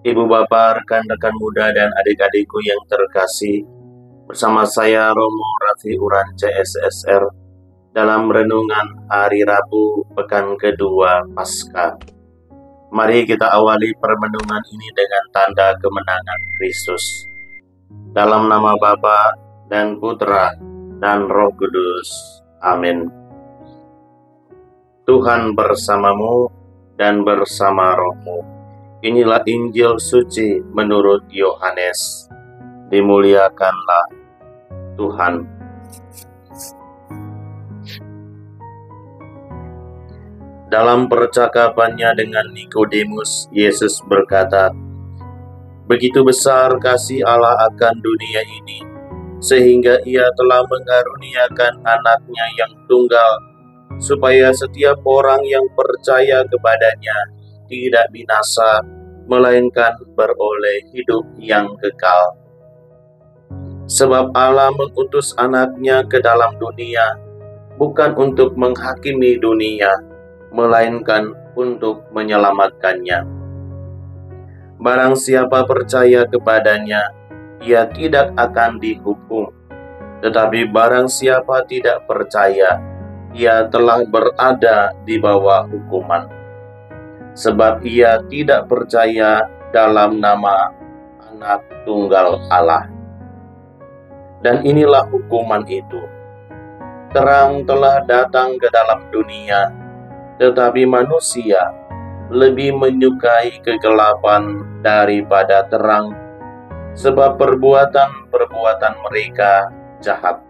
Ibu bapak, rekan-rekan muda dan adik-adikku yang terkasih, bersama saya Romo Raffi Uran CSSR dalam renungan hari Rabu pekan kedua Paskah. Mari kita awali permenungan ini dengan tanda kemenangan Kristus. Dalam nama Bapa dan Putra dan Roh Kudus. Amin. Tuhan bersamamu dan bersama rohmu. Inilah Injil suci menurut Yohanes. Dimuliakanlah Tuhan. Dalam percakapannya dengan Nikodemus, Yesus berkata, "Begitu besar kasih Allah akan dunia ini, sehingga Ia telah mengaruniakan anaknya yang tunggal, supaya setiap orang yang percaya kepadanya tidak binasa, melainkan beroleh hidup yang kekal. Sebab Allah mengutus anaknya ke dalam dunia, bukan untuk menghakimi dunia, melainkan untuk menyelamatkannya. Barang siapa percaya kepadanya, ia tidak akan dihukum. Tetapi barang siapa tidak percaya, ia telah berada di bawah hukuman. Sebab ia tidak percaya dalam nama Anak Tunggal Allah. Dan inilah hukuman itu. Terang telah datang ke dalam dunia, tetapi manusia lebih menyukai kegelapan daripada terang, sebab perbuatan-perbuatan mereka jahat.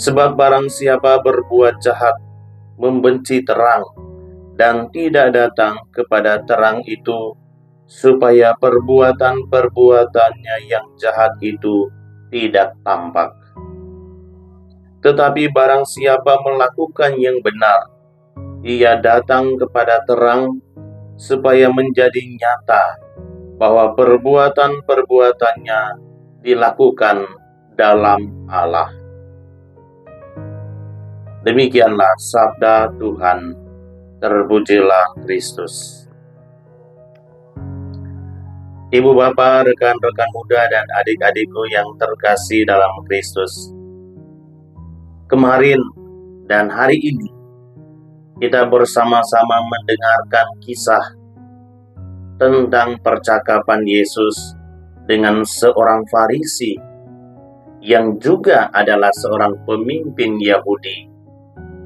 Sebab barang siapa berbuat jahat, membenci terang, dan tidak datang kepada terang itu, supaya perbuatan-perbuatannya yang jahat itu tidak tampak. Tetapi barang siapa melakukan yang benar, ia datang kepada terang, supaya menjadi nyata bahwa perbuatan-perbuatannya dilakukan dalam Allah." Demikianlah sabda Tuhan. Terpujilah Kristus. Ibu bapak, rekan-rekan muda dan adik-adikku yang terkasih dalam Kristus, kemarin dan hari ini kita bersama-sama mendengarkan kisah tentang percakapan Yesus dengan seorang Farisi yang juga adalah seorang pemimpin Yahudi,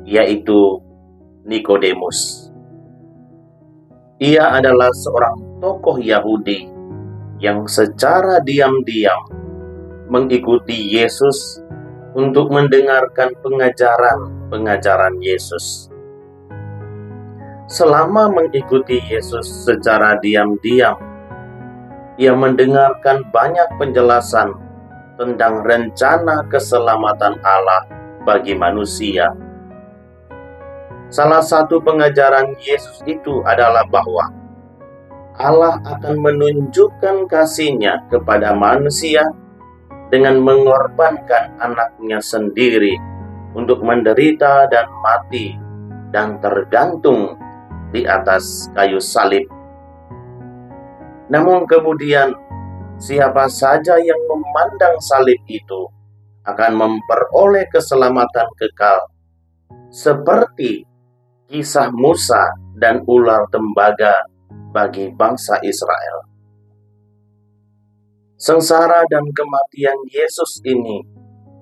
yaitu Nikodemus. Ia adalah seorang tokoh Yahudi yang secara diam-diam mengikuti Yesus untuk mendengarkan pengajaran Yesus. Selama mengikuti Yesus secara diam-diam, ia mendengarkan banyak penjelasan tentang rencana keselamatan Allah bagi manusia. Salah satu pengajaran Yesus itu adalah bahwa Allah akan menunjukkan kasih-Nya kepada manusia dengan mengorbankan anaknya sendiri untuk menderita dan mati dan tergantung di atas kayu salib. Namun kemudian, siapa saja yang memandang salib itu akan memperoleh keselamatan kekal, seperti kisah Musa dan ular tembaga bagi bangsa Israel. Sengsara dan kematian Yesus ini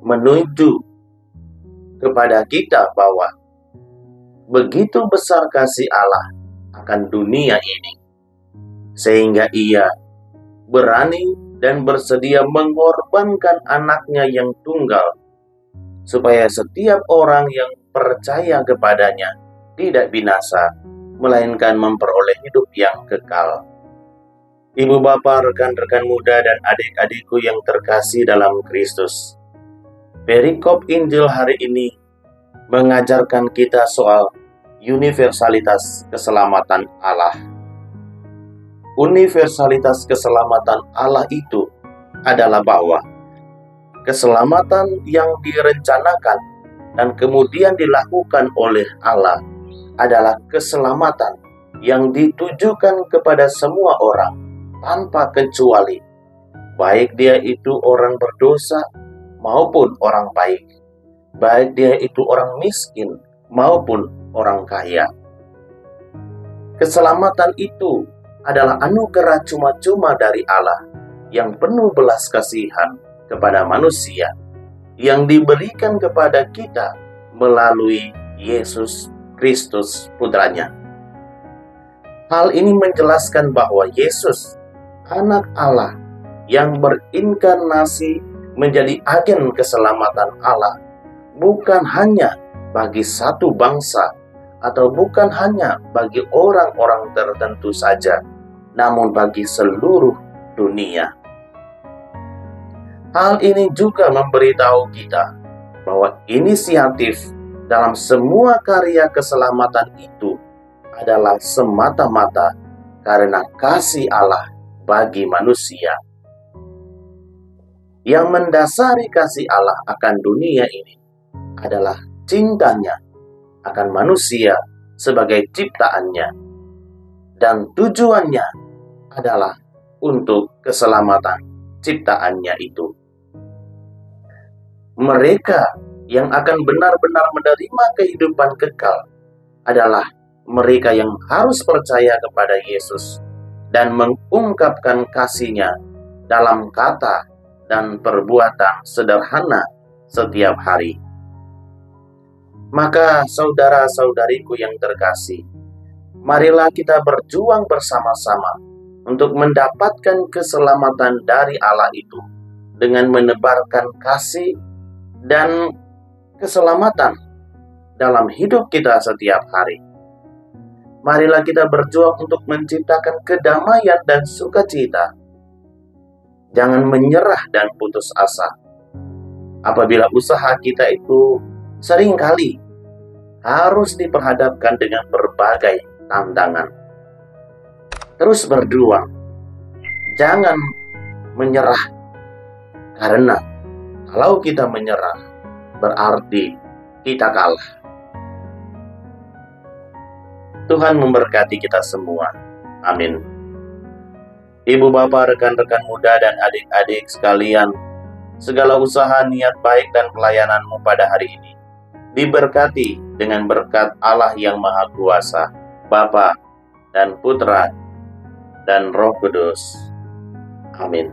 menuju kepada kita bahwa begitu besar kasih Allah akan dunia ini, sehingga Ia berani dan bersedia mengorbankan anaknya yang tunggal, supaya setiap orang yang percaya kepadanya tidak binasa, melainkan memperoleh hidup yang kekal. Ibu bapak, rekan-rekan muda dan adik-adikku yang terkasih dalam Kristus, perikop Injil hari ini mengajarkan kita soal universalitas keselamatan Allah. Universalitas keselamatan Allah itu adalah bahwa keselamatan yang direncanakan dan kemudian dilakukan oleh Allah adalah keselamatan yang ditujukan kepada semua orang tanpa kecuali, baik dia itu orang berdosa maupun orang baik, baik dia itu orang miskin maupun orang kaya. Keselamatan itu adalah anugerah cuma-cuma dari Allah yang penuh belas kasihan kepada manusia, yang diberikan kepada kita melalui Yesus Kristus Putranya. Hal ini menjelaskan bahwa Yesus, Anak Allah yang berinkarnasi menjadi agen keselamatan Allah, bukan hanya bagi satu bangsa atau bukan hanya bagi orang-orang tertentu saja, namun bagi seluruh dunia. Hal ini juga memberitahu kita bahwa inisiatif dalam semua karya keselamatan itu adalah semata-mata karena kasih Allah bagi manusia. Yang mendasari kasih Allah akan dunia ini adalah cintanya akan manusia sebagai ciptaannya, dan tujuannya adalah untuk keselamatan ciptaannya itu. Mereka yang akan benar-benar menerima kehidupan kekal adalah mereka yang harus percaya kepada Yesus dan mengungkapkan kasih-Nya dalam kata dan perbuatan sederhana setiap hari. Maka saudara-saudariku yang terkasih, marilah kita berjuang bersama-sama untuk mendapatkan keselamatan dari Allah itu dengan menebarkan kasih dan keselamatan dalam hidup kita setiap hari. Marilah kita berjuang untuk menciptakan kedamaian dan sukacita. Jangan menyerah dan putus asa. Apabila usaha kita itu seringkali harus diperhadapkan dengan berbagai tantangan. Terus berjuang, jangan menyerah, karena kalau kita menyerah berarti kita kalah. Tuhan memberkati kita semua. Amin. Ibu bapak, rekan-rekan muda dan adik-adik sekalian, segala usaha, niat baik dan pelayananmu pada hari ini diberkati dengan berkat Allah yang Maha Kuasa, Bapa dan Putra dan Roh Kudus. Amin.